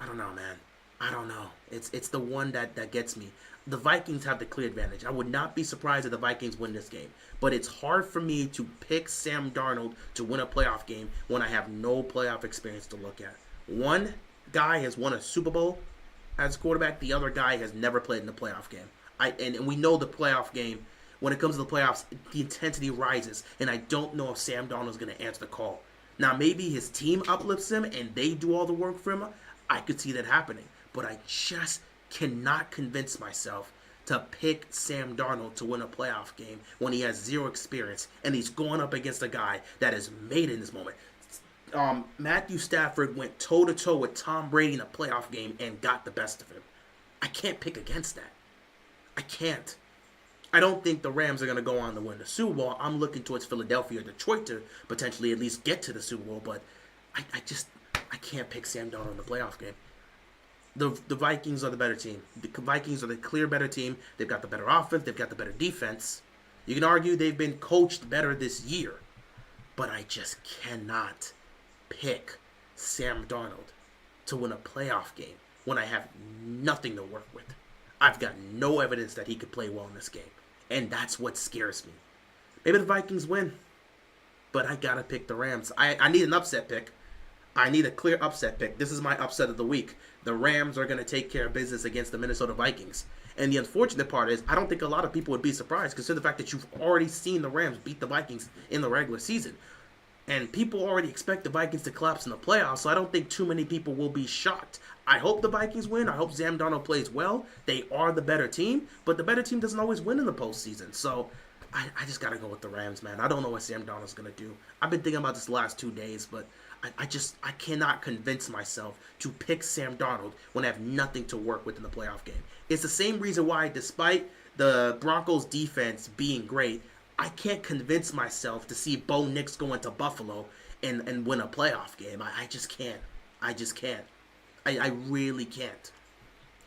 don't know, man. I don't know. It's the one that gets me. The Vikings have the clear advantage. I would not be surprised if the Vikings win this game. But it's hard for me to pick Sam Darnold to win a playoff game when I have no playoff experience to look at. One guy has won a Super Bowl as quarterback. The other guy has never played in a playoff game. And we know the playoff game, when it comes to the playoffs, the intensity rises. And I don't know if Sam Darnold is going to answer the call. Now, maybe his team uplifts him and they do all the work for him. I could see that happening. But I just cannot convince myself to pick Sam Darnold to win a playoff game when he has zero experience and he's going up against a guy that is made in this moment. Matthew Stafford went toe-to-toe with Tom Brady in a playoff game and got the best of him. I can't pick against that. I can't. I don't think the Rams are going to go on to win the Super Bowl. I'm looking towards Philadelphia or Detroit to potentially at least get to the Super Bowl, but I can't pick Sam Darnold in the playoff game. The Vikings are the better team. The Vikings are the clear better team. They've got the better offense. They've got the better defense. You can argue they've been coached better this year, but I just cannot pick Sam Darnold to win a playoff game when I have nothing to work with. I've got no evidence that he could play well in this game, and that's what scares me. Maybe the Vikings win, but I gotta pick the Rams. I need an upset pick. I need a clear upset pick. This is my upset of the week. The Rams are going to take care of business against the Minnesota Vikings. And the unfortunate part is, I don't think a lot of people would be surprised considering the fact that you've already seen the Rams beat the Vikings in the regular season. And people already expect the Vikings to collapse in the playoffs, so I don't think too many people will be shocked. I hope the Vikings win. I hope Sam Darnold plays well. They are the better team, but the better team doesn't always win in the postseason. So I just got to go with the Rams, man. I don't know what Sam Darnold's going to do. I've been thinking about this the last 2 days, but I cannot convince myself to pick Sam Darnold when I have nothing to work with in the playoff game. It's the same reason why, despite the Broncos' defense being great, I can't convince myself to see Bo Nix go into Buffalo and win a playoff game. I just can't. I just can't. I really can't.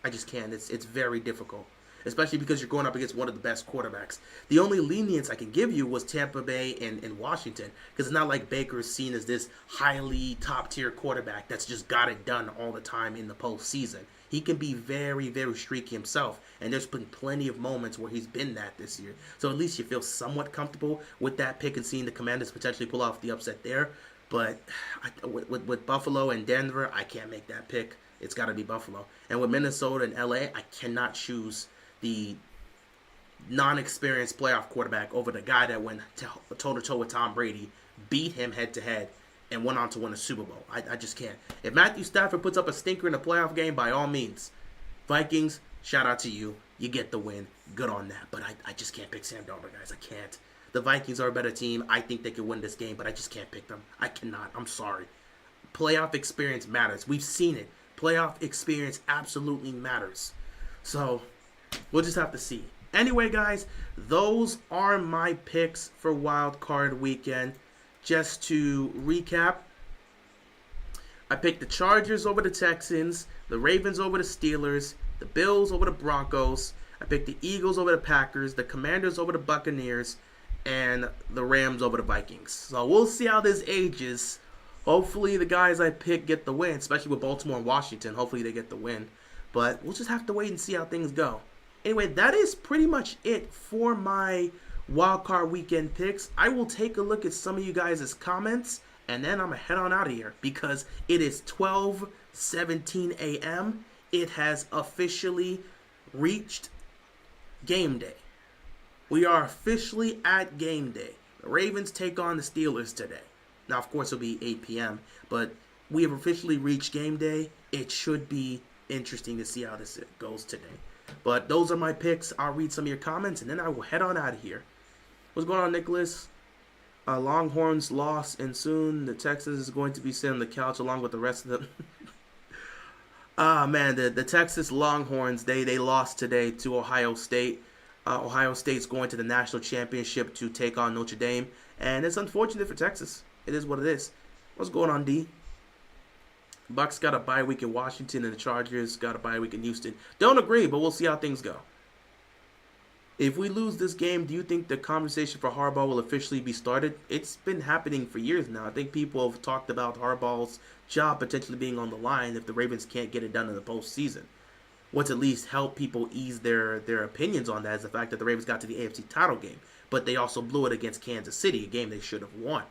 I just can't. It's very difficult, especially because you're going up against one of the best quarterbacks. The only lenience I can give you was Tampa Bay and Washington, because it's not like Baker's seen as this highly top-tier quarterback that's just got it done all the time in the postseason. He can be very, very streaky himself, and there's been plenty of moments where he's been that this year. So at least you feel somewhat comfortable with that pick and seeing the Commanders potentially pull off the upset there. But with Buffalo and Denver, I can't make that pick. It's got to be Buffalo. And with Minnesota and LA, I cannot choose the non-experienced playoff quarterback over the guy that went toe-to-toe with Tom Brady, beat him head-to-head, and went on to win a Super Bowl. I just can't. If Matthew Stafford puts up a stinker in a playoff game, by all means. Vikings, shout out to you. You get the win. Good on that. But I just can't pick Sam Darnold, guys. I can't. The Vikings are a better team. I think they could win this game, but I just can't pick them. I cannot. I'm sorry. Playoff experience matters. We've seen it. Playoff experience absolutely matters. So, we'll just have to see. Anyway, guys, those are my picks for Wild Card Weekend. Just to recap, I picked the Chargers over the Texans, the Ravens over the Steelers, the Bills over the Broncos. I picked the Eagles over the Packers, the Commanders over the Buccaneers, and the Rams over the Vikings. So we'll see how this ages. Hopefully the guys I pick get the win, especially with Baltimore and Washington. Hopefully they get the win. But we'll just have to wait and see how things go. Anyway, that is pretty much it for my Wildcard Weekend picks. I will take a look at some of you guys' comments, and then I'm going to head on out of here because it is 12:17 a.m. It has officially reached game day. We are officially at game day. The Ravens take on the Steelers today. Now, of course, it'll be 8 p.m., but we have officially reached game day. It should be interesting to see how this goes today. But those are my picks. I'll read some of your comments, and then I will head on out of here. What's going on, Nicholas? Longhorns lost, and soon the Texans is going to be sitting on the couch along with the rest of them. Man, the Texas Longhorns, they lost today to Ohio State. Ohio State's going to the national championship to take on Notre Dame, and it's unfortunate for Texas. It is what it is. What's going on, D? Bucks got a bye week in Washington, and the Chargers got a bye week in Houston. Don't agree, but we'll see how things go. If we lose this game, do you think the conversation for Harbaugh will officially be started? It's been happening for years now. I think people have talked about Harbaugh's job potentially being on the line if the Ravens can't get it done in the postseason. What's at least helped people ease their opinions on that is the fact that the Ravens got to the AFC title game, but they also blew it against Kansas City, a game they should have won.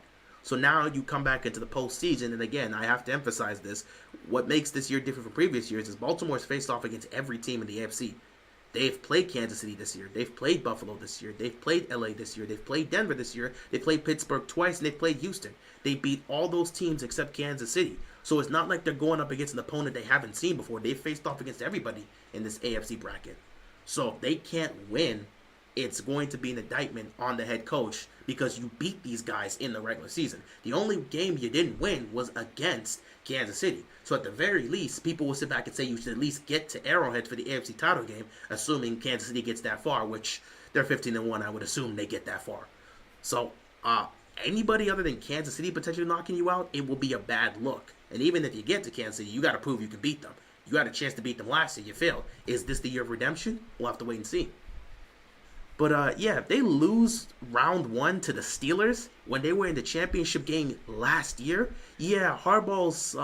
So now you come back into the postseason, and again, I have to emphasize this. What makes this year different from previous years is Baltimore's faced off against every team in the AFC. They've played Kansas City this year. They've played Buffalo this year. They've played LA this year. They've played Denver this year. They played Pittsburgh twice, and they've played Houston. They beat all those teams except Kansas City. So it's not like they're going up against an opponent they haven't seen before. They've faced off against everybody in this AFC bracket. So if they can't win, it's going to be an indictment on the head coach because you beat these guys in the regular season. The only game you didn't win was against Kansas City. So at the very least, people will sit back and say you should at least get to Arrowhead for the AFC title game, assuming Kansas City gets that far, which they're 15-1. I would assume they get that far. So anybody other than Kansas City potentially knocking you out, it will be a bad look. And even if you get to Kansas City, you got to prove you can beat them. You had a chance to beat them last year. You failed. Is this the year of redemption? We'll have to wait and see. But, yeah, if they lose round one to the Steelers when they were in the championship game last year, yeah, Harbaugh's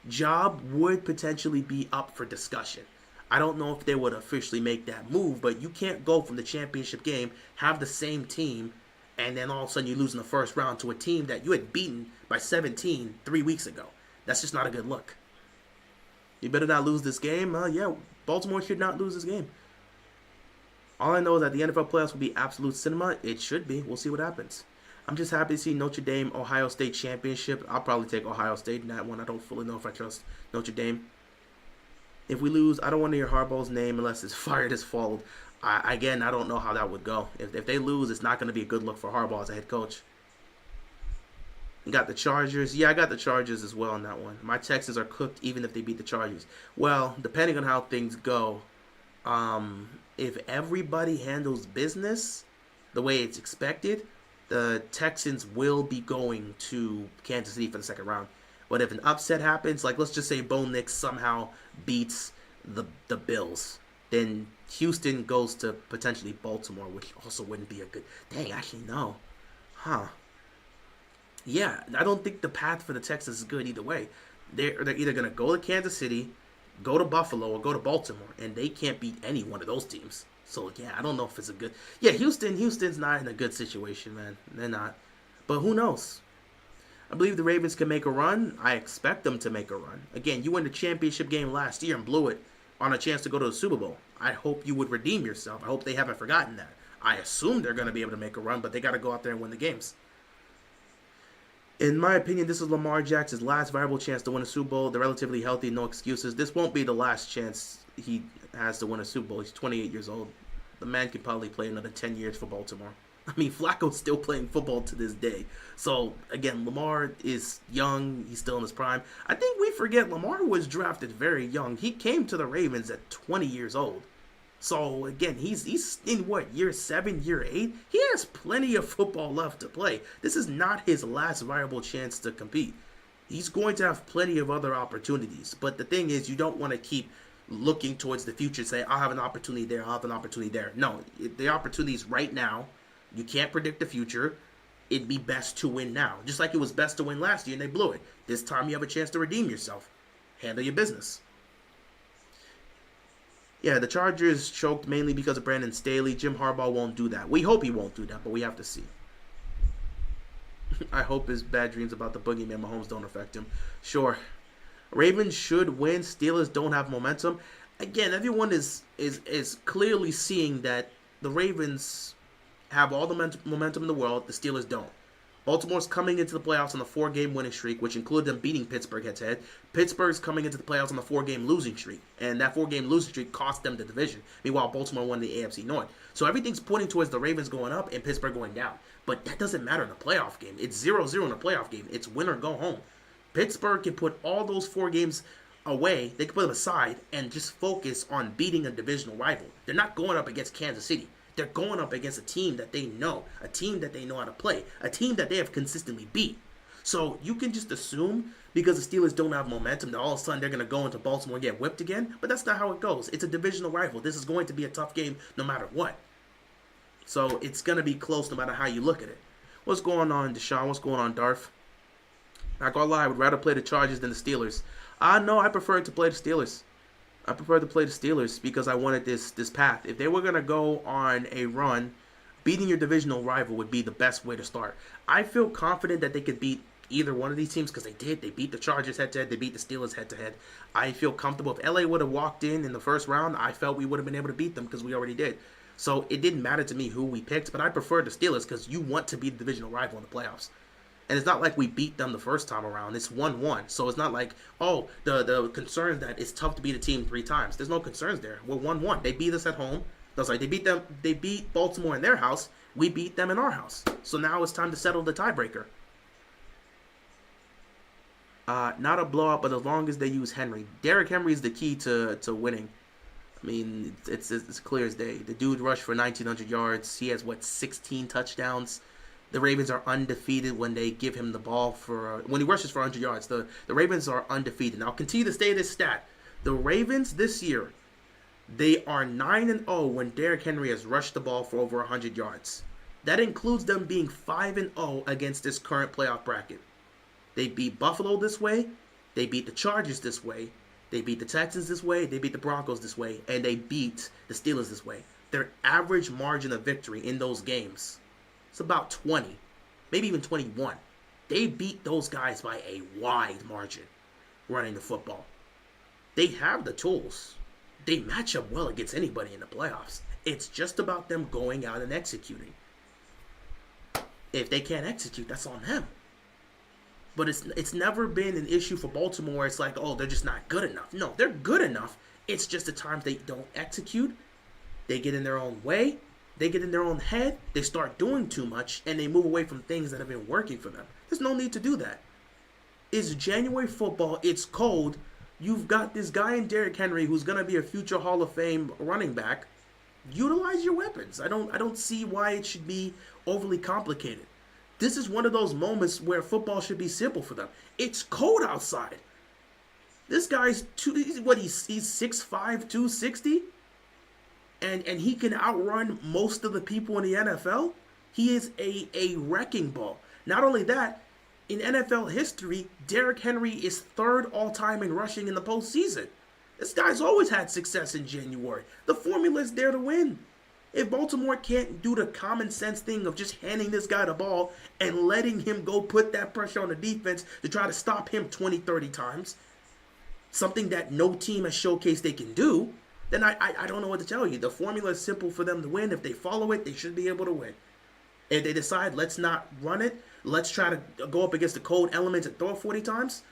job would potentially be up for discussion. I don't know if they would officially make that move, but you can't go from the championship game, have the same team, and then all of a sudden you lose in the first round to a team that you had beaten by 17 3 weeks ago. That's just not a good look. You better not lose this game. Yeah, Baltimore should not lose this game. All I know is that the NFL playoffs will be absolute cinema. It should be. We'll see what happens. I'm just happy to see Notre Dame, Ohio State championship. I'll probably take Ohio State in that one. I don't fully know if I trust Notre Dame. If we lose, I don't want to hear Harbaugh's name unless his fired is followed. Again, I don't know how that would go. If they lose, it's not going to be a good look for Harbaugh as a head coach. You got the Chargers. Yeah, I got the Chargers as well on that one. My Texans are cooked even if they beat the Chargers. Well, depending on how things go, if everybody handles business the way it's expected, the Texans will be going to Kansas City for the second round. But if an upset happens, like let's just say Bo Nix somehow beats the Bills, then Houston goes to potentially Baltimore, which also wouldn't be a good... Dang, actually, no. Huh. Yeah, I don't think the path for the Texans is good either way. They're either going to go to Kansas City, go to Buffalo, or go to Baltimore, and they can't beat any one of those teams. So, yeah, I don't know if it's a good... Yeah, Houston's not in a good situation, man. They're not. But who knows? I believe the Ravens can make a run. I expect them to make a run. Again, you won the championship game last year and blew it on a chance to go to the Super Bowl. I hope you would redeem yourself. I hope they haven't forgotten that. I assume they're going to be able to make a run, but they got to go out there and win the games. In my opinion, this is Lamar Jackson's last viable chance to win a Super Bowl. They're relatively healthy, no excuses. This won't be the last chance he has to win a Super Bowl. He's 28 years old. The man could probably play another 10 years for Baltimore. I mean, Flacco's still playing football to this day. So, again, Lamar is young. He's still in his prime. I think we forget Lamar was drafted very young. He came to the Ravens at 20 years old. So, again, he's in what, year 7, year 8? He has plenty of football left to play. This is not his last viable chance to compete. He's going to have plenty of other opportunities. But the thing is, you don't want to keep looking towards the future and say, I'll have an opportunity there, I'll have an opportunity there. No, the opportunity is right now. You can't predict the future. It'd be best to win now. Just like it was best to win last year and they blew it. This time you have a chance to redeem yourself. Handle your business. Yeah, the Chargers choked mainly because of Brandon Staley. Jim Harbaugh won't do that. We hope he won't do that, but we have to see. I hope his bad dreams about the boogeyman Mahomes don't affect him. Sure. Ravens should win. Steelers don't have momentum. Again, everyone is clearly seeing that the Ravens have all the momentum in the world. The Steelers don't. Baltimore's coming into the playoffs on a 4-game winning streak, which included them beating Pittsburgh head-to-head. Pittsburgh's coming into the playoffs on a 4-game losing streak, and that 4-game losing streak cost them the division. Meanwhile, Baltimore won the AFC North. So everything's pointing towards the Ravens going up and Pittsburgh going down. But that doesn't matter in a playoff game. It's 0-0 in a playoff game. It's win or go home. Pittsburgh can put all those 4 games away. They can put them aside and just focus on beating a divisional rival. They're not going up against Kansas City. They're going up against a team that they know, a team that they know how to play, a team that they have consistently beat. So you can just assume because the Steelers don't have momentum that all of a sudden they're going to go into Baltimore and get whipped again. But that's not how it goes. It's a divisional rival. This is going to be a tough game no matter what. So it's going to be close no matter how you look at it. What's going on, Deshaun? What's going on, Darth? Not gonna lie, I would rather play the Chargers than the Steelers. No, I prefer to play the Steelers. I prefer to play the Steelers because I wanted this path. If they were going to go on a run, beating your divisional rival would be the best way to start. I feel confident that they could beat either one of these teams because they did. They beat the Chargers head-to-head. They beat the Steelers head-to-head. I feel comfortable. If LA would have walked in the first round, I felt we would have been able to beat them because we already did. So it didn't matter to me who we picked, but I prefer the Steelers because you want to be the divisional rival in the playoffs. And it's not like we beat them the first time around. It's 1-1. So it's not like, oh, the concern that it's tough to beat a team 3 times. There's no concerns there. We're 1-1. They beat us at home. That's right. They beat Baltimore in their house. We beat them in our house. So now it's time to settle the tiebreaker. Not a blowout, but as long as they use Henry. Derrick Henry is the key to winning. I mean, it's clear as day. The dude rushed for 1,900 yards. He has, 16 touchdowns. The Ravens are undefeated when they give him the ball when he rushes for 100 yards. The Ravens are undefeated. Now, I'll continue to stay this stat. The Ravens this year, they are 9-0 when Derrick Henry has rushed the ball for over 100 yards. That includes them being 5-0 against this current playoff bracket. They beat Buffalo this way. They beat the Chargers this way. They beat the Texans this way. They beat the Broncos this way. And they beat the Steelers this way. Their average margin of victory in those games, it's about 20, maybe even 21. They beat those guys by a wide margin running the football. They have the tools. They match up well against anybody in the playoffs. It's just about them going out and executing. If they can't execute, that's on them. But it's never been an issue for Baltimore. It's like, oh, they're just not good enough. No, they're good enough. It's just the times they don't execute. They get in their own way. They get in their own head, they start doing too much, and they move away from things that have been working for them. There's no need to do that. It's January football. It's cold. You've got this guy in Derrick Henry who's going to be a future Hall of Fame running back. Utilize your weapons. I don't see why it should be overly complicated. This is one of those moments where football should be simple for them. It's cold outside. This guy's, he's 6'5", 260? And he can outrun most of the people in the NFL. He is a wrecking ball. Not only that, in NFL history, Derrick Henry is 3rd all-time in rushing in the postseason. This guy's always had success in January. The formula is there to win. If Baltimore can't do the common sense thing of just handing this guy the ball and letting him go put that pressure on the defense to try to stop him 20, 30 times, something that no team has showcased they can do, then I don't know what to tell you. The formula is simple for them to win. If they follow it, they should be able to win. If they decide, let's not run it, let's try to go up against the cold elements and throw it 40 times,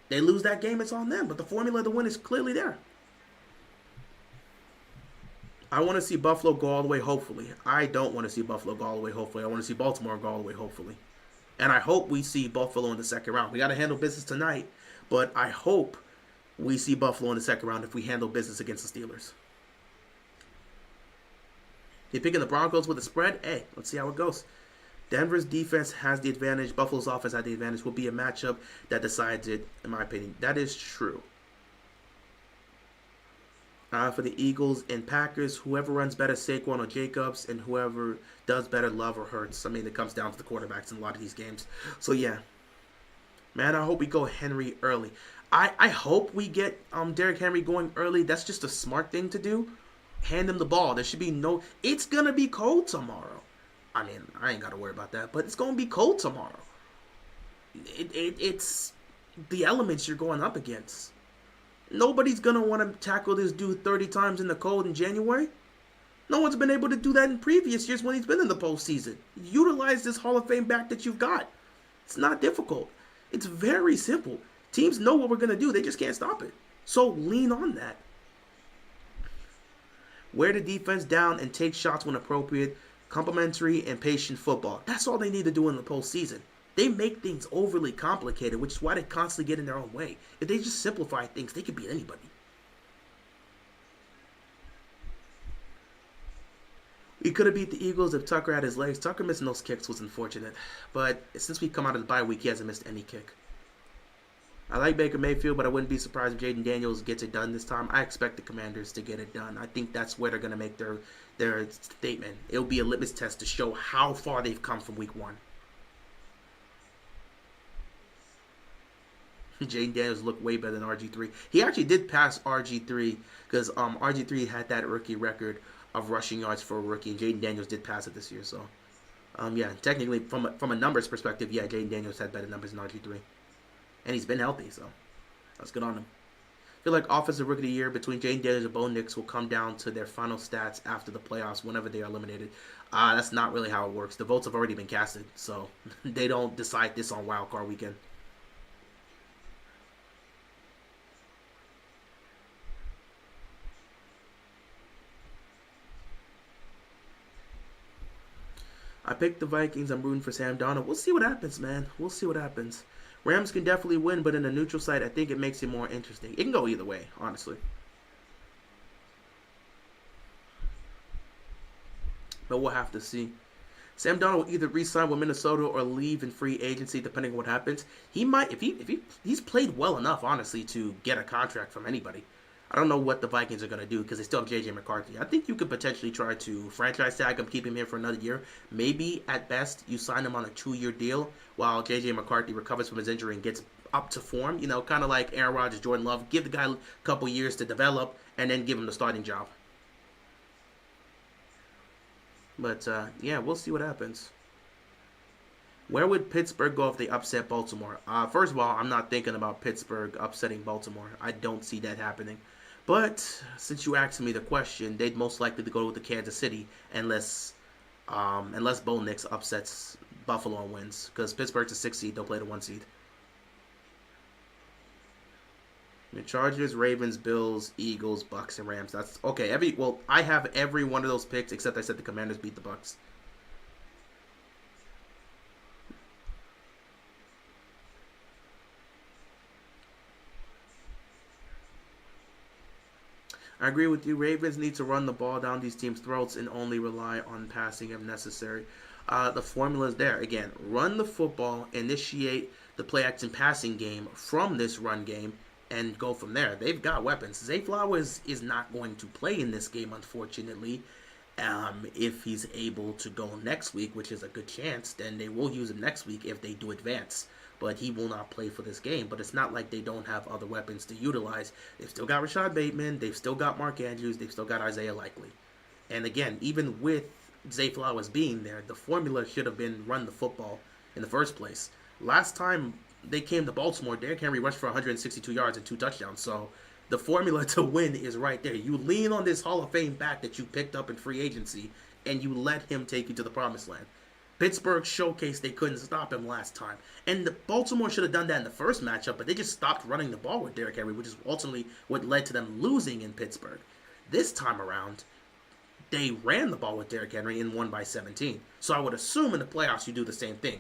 they lose that game, it's on them. But the formula to win is clearly there. I want to see Buffalo go all the way, hopefully. I don't want to see Buffalo go all the way, hopefully. I want to see Baltimore go all the way, hopefully. And I hope we see Buffalo in the second round. We got to handle business tonight, but I hope we see Buffalo in the second round if we handle business against the Steelers. You're picking the Broncos with a spread? Hey, let's see how it goes. Denver's defense has the advantage. Buffalo's offense has the advantage. Will be a matchup that decides it, in my opinion. That is true. For the Eagles and Packers, whoever runs better, Saquon or Jacobs, and whoever does better, Love or Hurts. I mean, it comes down to the quarterbacks in a lot of these games. So, yeah. Man, I hope we go Henry early. I hope we get Derrick Henry going early. That's just a smart thing to do. Hand him the ball. There should be no... It's going to be cold tomorrow. I mean, I ain't got to worry about that, but it's going to be cold tomorrow. It's the elements you're going up against. Nobody's going to want to tackle this dude 30 times in the cold in January. No one's been able to do that in previous years when he's been in the postseason. Utilize this Hall of Fame back that you've got. It's not difficult. It's very simple. Teams know what we're going to do. They just can't stop it. So lean on that. Wear the defense down and take shots when appropriate. Complimentary and patient football. That's all they need to do in the postseason. They make things overly complicated, which is why they constantly get in their own way. If they just simplify things, they could beat anybody. We could have beat the Eagles if Tucker had his legs. Tucker missing those kicks was unfortunate. But since we come out of the bye week, he hasn't missed any kick. I like Baker Mayfield, but I wouldn't be surprised if Jaden Daniels gets it done this time. I expect the Commanders to get it done. I think that's where they're going to make their statement. It'll be a litmus test to show how far they've come from week one. Jaden Daniels looked way better than RG3. He actually did pass RG3 because RG3 had that rookie record of rushing yards for a rookie, and Jaden Daniels did pass it this year. So, yeah, technically, from a numbers perspective, yeah, Jaden Daniels had better numbers than RG3. And he's been healthy, so that's good on him. I feel like Offensive Rookie of the Year between Jaden Daniels and Bo Nix will come down to their final stats after the playoffs whenever they are eliminated. That's not really how it works. The votes have already been casted, so they don't decide this on Wildcard weekend. I picked the Vikings. I'm rooting for Sam Darnold. We'll see what happens, man. We'll see what happens. Rams can definitely win, but in a neutral site, I think it makes it more interesting. It can go either way, honestly. But we'll have to see. Sam Darnold will either re-sign with Minnesota or leave in free agency, depending on what happens. He might, if he's played well enough, honestly, to get a contract from anybody. I don't know what the Vikings are going to do because they still have J.J. McCarthy. I think you could potentially try to franchise tag him, keep him here for another year. Maybe, at best, you sign him on a 2-year deal while J.J. McCarthy recovers from his injury and gets up to form. You know, kind of like Aaron Rodgers, Jordan Love. Give the guy a couple years to develop and then give him the starting job. But, yeah, we'll see what happens. Where would Pittsburgh go if they upset Baltimore? First of all, I'm not thinking about Pittsburgh upsetting Baltimore. I don't see that happening. But since you asked me the question, they'd most likely to go with the Kansas City unless Bo Nix upsets Buffalo and wins. Because Pittsburgh's a 6 seed, they'll play the 1 seed. The Chargers, Ravens, Bills, Eagles, Bucks, and Rams. That's okay. I have every one of those picks except I said the Commanders beat the Bucks. I agree with you. Ravens need to run the ball down these teams' throats and only rely on passing if necessary. The formula is there. Again, run the football, initiate the play action passing game from this run game, and go from there. They've got weapons. Zay Flowers is not going to play in this game, unfortunately. If he's able to go next week, which is a good chance, then they will use him next week if they do advance. But he will not play for this game. But it's not like they don't have other weapons to utilize. They've still got Rashad Bateman. They've still got Mark Andrews. They've still got Isaiah Likely. And again, even with Zay Flowers being there, the formula should have been run the football in the first place. Last time they came to Baltimore, Derrick Henry rushed for 162 yards and 2 touchdowns. So the formula to win is right there. You lean on this Hall of Fame back that you picked up in free agency, and you let him take you to the promised land. Pittsburgh showcased they couldn't stop him last time. And Baltimore should have done that in the first matchup, but they just stopped running the ball with Derrick Henry, which is ultimately what led to them losing in Pittsburgh. This time around, they ran the ball with Derrick Henry and won by 17. So I would assume in the playoffs you do the same thing.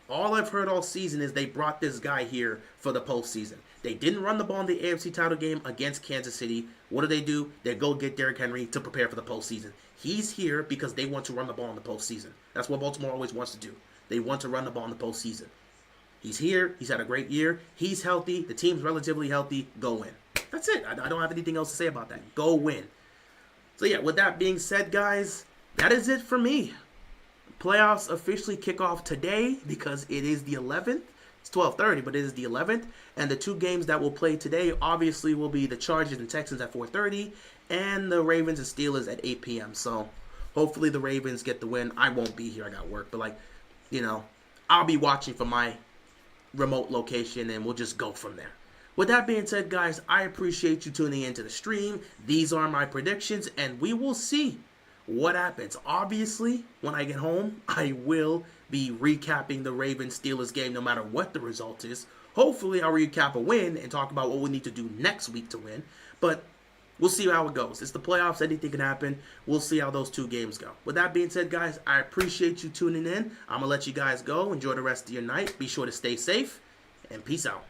All I've heard all season is they brought this guy here for the postseason. They didn't run the ball in the AFC title game against Kansas City. What do? They go get Derrick Henry to prepare for the postseason. He's here because they want to run the ball in the postseason. That's what Baltimore always wants to do. They want to run the ball in the postseason. He's here. He's had a great year. He's healthy. The team's relatively healthy. Go win. That's it. I don't have anything else to say about that. Go win. So yeah, with that being said, guys, that is it for me. Playoffs officially kick off today because it is the 11th. It's 12:30, but it is the 11th. And the two games that will play today obviously will be the Chargers and Texans at 4:30 and the Ravens and Steelers at 8 p.m. So hopefully the Ravens get the win. I won't be here. I got work. But, I'll be watching from my remote location, and we'll just go from there. With that being said, guys, I appreciate you tuning into the stream. These are my predictions, and we will see what happens. Obviously, when I get home, I will be recapping the Ravens-Steelers game no matter what the result is. Hopefully, I'll recap a win and talk about what we need to do next week to win. But we'll see how it goes. It's the playoffs. Anything can happen. We'll see how those two games go. With that being said, guys, I appreciate you tuning in. I'm going to let you guys go. Enjoy the rest of your night. Be sure to stay safe, and peace out.